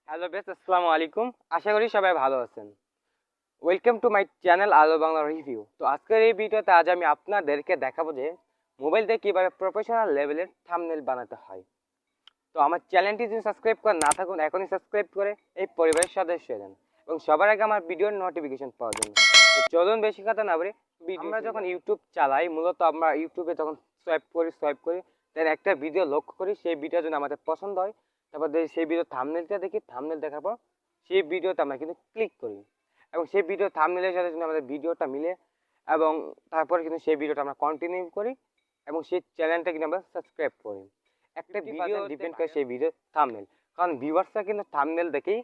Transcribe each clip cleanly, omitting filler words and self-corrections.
Hello base, আসসালামু আলাইকুম। আশা করি সবাই ভালো আছেন। ওয়েলকাম টু মাই চ্যানেল আলো বাংলা রিভিউ। তো আজকের এই ভিডিওতে আজ আমি আপনাদেরকে দেখাবো যে মোবাইল দিয়ে কীভাবে প্রফেশনাল লেভেলের থাম্বনেল বানাতে হয়। তো আমার চ্যানেলটি যদি সাবস্ক্রাইব করে না থাকুন, এখনই সাবস্ক্রাইব করে এই পরিবারের সদস্য হয়ে যান এবং সবার আগে আমার ভিডিওর নোটিফিকেশন পাওয়ার জন্য। তো চলুন বেশি কথা না বলে, আমরা যখন ইউটিউব চালাই, মূলত আমরা ইউটিউবে যখন সোয়াইপ করি দেন একটা ভিডিও লক্ষ্য করি, সেই ভিডিও যদি আমাদের পছন্দ হয়, তারপর সেই ভিডিও থাম্বনেলটা দেখি, থাম্বনেল দেখার পর সেই ভিডিওতে আমরা কিন্তু ক্লিক করি এবং সেই ভিডিও থাম্বনেলের সাথে যদি আমাদের ভিডিওটা মিলে এবং তারপরে কিন্তু সেই ভিডিওটা আমরা কন্টিনিউ করি এবং সেই চ্যানেলটা কিন্তু আমরা সাবস্ক্রাইব করি। একটা ভিডিও ডিপেন্ড করে সেই ভিডিও থাম্বনেল, কারণ ভিউয়ার্সরা কিন্তু থাম্বনেল দেখেই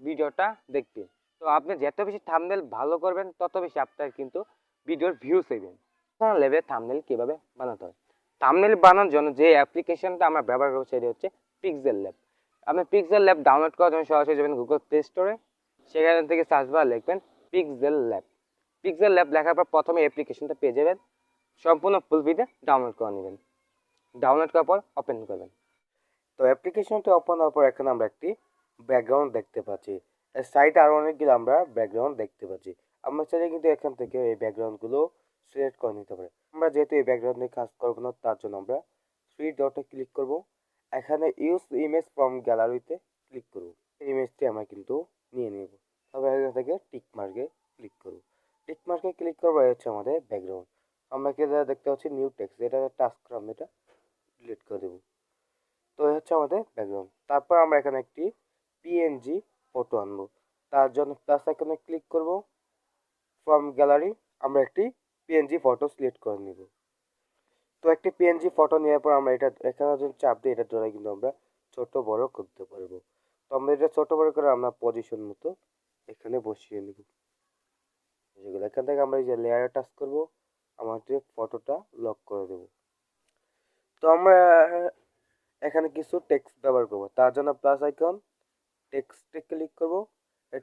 ভিডিওটা দেখবে। তো আপনি যত বেশি থাম্বনেল ভালো করবেন তত বেশি আপনার কিন্তু ভিডিওর ভিউজ হইবেন। লেভেলে থাম্বনেল কিভাবে বানাতে হয়, থাম্বনেল বানানোর জন্য যে অ্যাপ্লিকেশনটা আমরা ব্যবহার করব সেটা হচ্ছে পিক্সেল ল্যাব। আপনি পিক্সেল ল্যাব ডাউনলোড করার জন্য সরাসরি যাবেন গুগল প্লে স্টোরে, সেখান থেকে সার্চ বার লিখবেন পিক্সেল ল্যাব। পিক্সেল ল্যাব লেখার পর প্রথমে অ্যাপ্লিকেশনটা পেয়ে যাবেন, সম্পূর্ণ ফুল ভিডিও ডাউনলোড করে নেবেন। ডাউনলোড করার পর ওপেন করবেন। তো অ্যাপ্লিকেশনটা ওপেন হওয়ার পর এখানে আমরা একটি ব্যাকগ্রাউন্ড দেখতে পাচ্ছি। এর সাইডে আরও অনেকগুলো আমরা ব্যাকগ্রাউন্ড দেখতে পাচ্ছি। আমরা চাইলে কিন্তু এখান থেকে এই ব্যাকগ্রাউন্ডগুলো সিলেক্ট করে নিতে পারি। আমরা যেহেতু এই ব্যাকগ্রাউন্ড নিয়ে কাজ করবো না, তার জন্য আমরা থ্রি ডটে ক্লিক করব। এখানে ইউজ ইমেজ ফ্রম গ্যালারিতে ক্লিক করব। এই ইমেজটি আমরা কিন্তু নিয়ে নেব। তবে এখান থেকে টিক মার্কে ক্লিক করব। টিক মার্কে ক্লিক করবো, হচ্ছে আমাদের ব্যাকগ্রাউন্ড। আমরা কি দেখতে পাচ্ছি নিউ টেক্সট, এটা টাস্ক করে আমরা এটা ডিলিট করে দেবো। তো হচ্ছে আমাদের ব্যাকগ্রাউন্ড। তারপর আমরা এখানে একটি পিএনজি ফটো আনবো। তার জন্য প্লাস আইকনে ক্লিক করব। ফ্রম গ্যালারি আমরা একটি পিএনজি ফটো সিলেক্ট করে নিব। তো একটি পিএনজি ফটো নেওয়ার পর আমরা এটা এখানে যদি চাপ দিই, এটার দ্বারা কিন্তু আমরা ছোট বড় করতে পারবো। তো আমরা এটা ছোট বড় করে আমরা পজিশন মতো এখানে বসিয়ে নিব। যেগুলো এখান থেকে আমরা এই যে লেয়ারে টাচ করব, আমাদের ফটোটা লক করে দেব। তো আমরা এখানে কিছু টেক্সট ব্যবহার করব। তার জন্য প্লাস আইকন, টেক্সটে ক্লিক করব।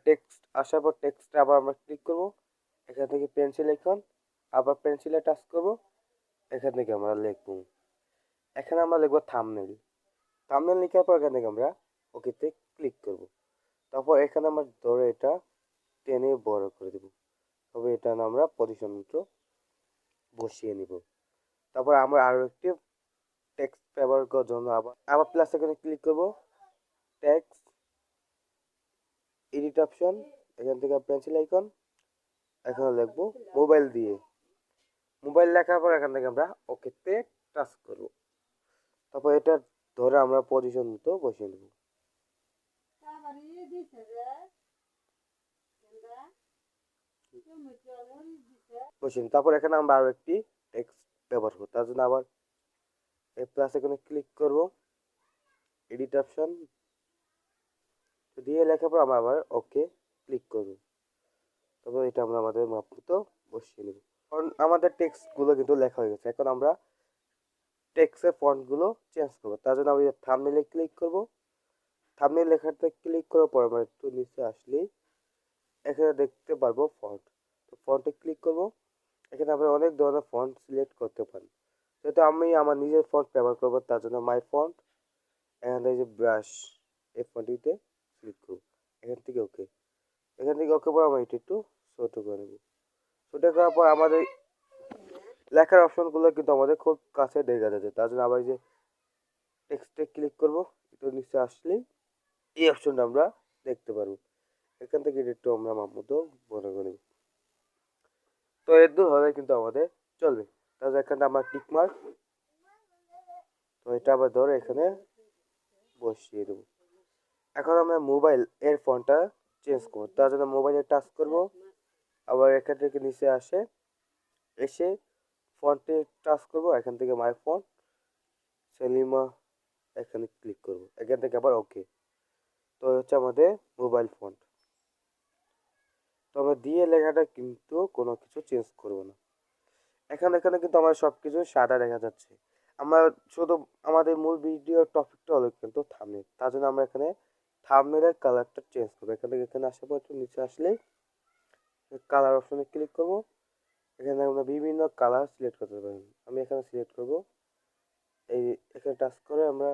টেক্সট আসার পর টেক্সটে আবার আমরা ক্লিক করব। এখান থেকে পেন্সিল আইকন, আবার পেন্সিলে টাচ করব। এখান থেকে আমরা লিখব, এখানে আমরা লিখব থাম্বনেল। থাম্বনেল লেখার পর এখান থেকে আমরা ওকেতে ক্লিক করব। তারপর এখানে আমরা ধরে এটা টেনে বড় করে দেব। তবে এটা আমরা পজিশন মতো বসিয়ে নিব। তারপর আমরা আরও একটি টেক্সট ব্যবহার করার জন্য আবার প্লাস এখানে ক্লিক করব। টেক্সট, এডিট অপশন, এখান থেকে পেন্সিল আইকন, এখানে লিখবো মোবাইল দিয়ে। মোবাইল লেখার পর এখান থেকে আমরা ওকেতে টাচ করব। তারপর এটা ধরে আমরা পজিশন মতো বসিয়ে নেব। তারপর এখানে আমরা আরো একটি টেক্সট ব্যবহার করব। তার জন্য আবার এই প্লাস এখানে ক্লিক করব, এডিট অপশন দিয়ে লেখার পর আমরা আবার ওকে ক্লিক করব। তারপর এটা আমরা আমাদের মাপ মতো বসিয়ে নেব। কারণ আমাদের টেক্সটগুলো কিন্তু লেখা হয়ে গেছে। এখন আমরা টেক্সটের ফন্টগুলো চেঞ্জ করব। তার জন্য আমি থাম্বনেলে ক্লিক করব। থাম্বনেল লেখাতে ক্লিক করার পর আমরা একটু নিচে আসলেই এখানে দেখতে পারবো ফন্ট। তো ফন্টে ক্লিক করব। এখানে আমরা অনেক ধরনের ফন্ট সিলেক্ট করতে পারি। যেহেতু আমি আমার নিজের ফন্ট ব্যবহার করবো, তার জন্য মাই ফন্ট, এখান থেকে যে ব্রাশ, এই ফন্টটিতে ক্লিক করব। এখান থেকে ওকে, এখান থেকে ওকে পর আমরা এটা একটু ছোট করে নেব। ছোট করার পর আমাদের লেখার অপশনগুলো কিন্তু আমাদের খুব কাছে দেখা যাচ্ছে। তার জন্য আবার যে টেক্সটে ক্লিক করব, একটু নিচে আসলেই এই অপশনটা আমরা দেখতে পারবো। এখান থেকে একটু আমরা আমার মতো বড় করে নেব। তো এর দূর হলে কিন্তু আমাদের চলবে। তাহলে এখানে আমার টিক মার্ক, তো এটা আবার ধরে এখানে বসিয়ে দেবো। এখন আমরা মোবাইল এর ফন্টটা চেঞ্জ করবো। তার জন্য মোবাইলে টাচ করব, আবার এখান থেকে নিচে এসে ফন্টে টাচ করব। এখান থেকে মাই ফন্ট সেলিমা এখানে ক্লিক করব। এখান থেকে আবার ওকে। তো হচ্ছে আমাদের মোবাইল ফন্ট। তো আমরা দিয়ে লেখাটা কিন্তু কোনো কিছু চেঞ্জ করব না। এখানে কিন্তু আমার সব কিছু সাদা দেখা যাচ্ছে। আমরা শুধু আমাদের মূল ভিডিও টপিকটা হলো কিন্তু থাম্বনেল। তার জন্য আমরা এখানে থাম্বনেলের কালারটা চেঞ্জ করবো। এখান থেকে এখানে আসার পর একটু নিচে আসলেই কালার অপশনে ক্লিক করব। এখানে আমরা বিভিন্ন কালার সিলেক্ট করতে পারি। আমি এখানে সিলেক্ট করব, এই এখানে টাচ করে আমরা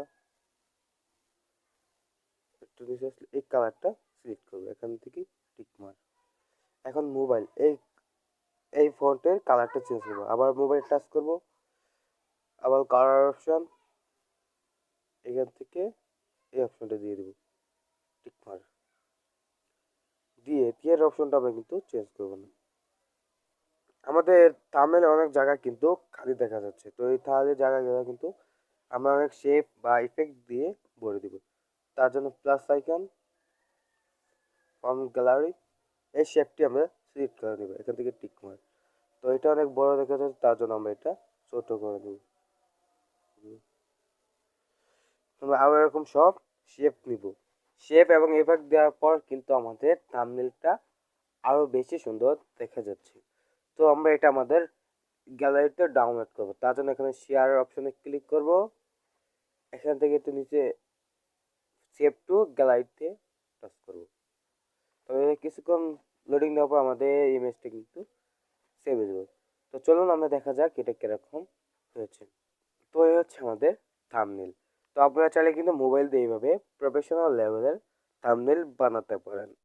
একটু একটু নিচে আসলে এই কালারটা সিলেক্ট করবো, এখান থেকে টিক মার। এখন মোবাইল এই ফন্টের কালারটা চেঞ্জ করবো, আবার মোবাইল টাচ করব, আবার কালার অপশন, এখান থেকে এই অপশনটা দিয়ে দেবো টিক মার দিয়ে টিয়ার অপশনটা আমরা কিন্তু চেঞ্জ করবো না। আমাদের থাম্বনেলে অনেক জায়গা কিন্তু খালি দেখা যাচ্ছে, তো এই খালি জায়গাগুলো কিন্তু আমরা অনেক শেপ বা ইফেক্ট দিয়ে ভরে দিব। তার জন্য প্লাস আইকন ফ্রম গ্যালারি, এই শেপটি আমরা সিলেক্ট করে দেবো, এখান থেকে টিক মার। তো এটা অনেক বড় দেখা যাচ্ছে, তার জন্য আমরা এটা ছোট করে দেব। আমরা আরো এরকম সব শেপ নিব। শেপ এবং ইফেক্ট দেওয়ার পর কিন্তু আমাদের থাম্বনেলটা আরো বেশি সুন্দর দেখা যাচ্ছে। তো আমরা এটা আমাদের গ্যালারিতে ডাউনলোড করব, তার জন্য এখানে শেয়ার অপশনে ক্লিক করব, এখান থেকে একটু নিচে সেভ টু গ্যালারিতে টাচ করব। তবে কিছুক্ষণ লোডিং দেওয়ার পর আমাদের ইমেজটা কিন্তু সেভ হয়ে যাবে। তো চলুন আমরা দেখা যাক এটা কিরকম হয়েছে। তো এই হচ্ছে আমাদের থাম্বনেল। তো আপনারা চাইলে কিন্তু মোবাইল দিয়ে এইভাবে প্রফেশনাল লেভেলের থাম্বনেল বানাতে পারেন।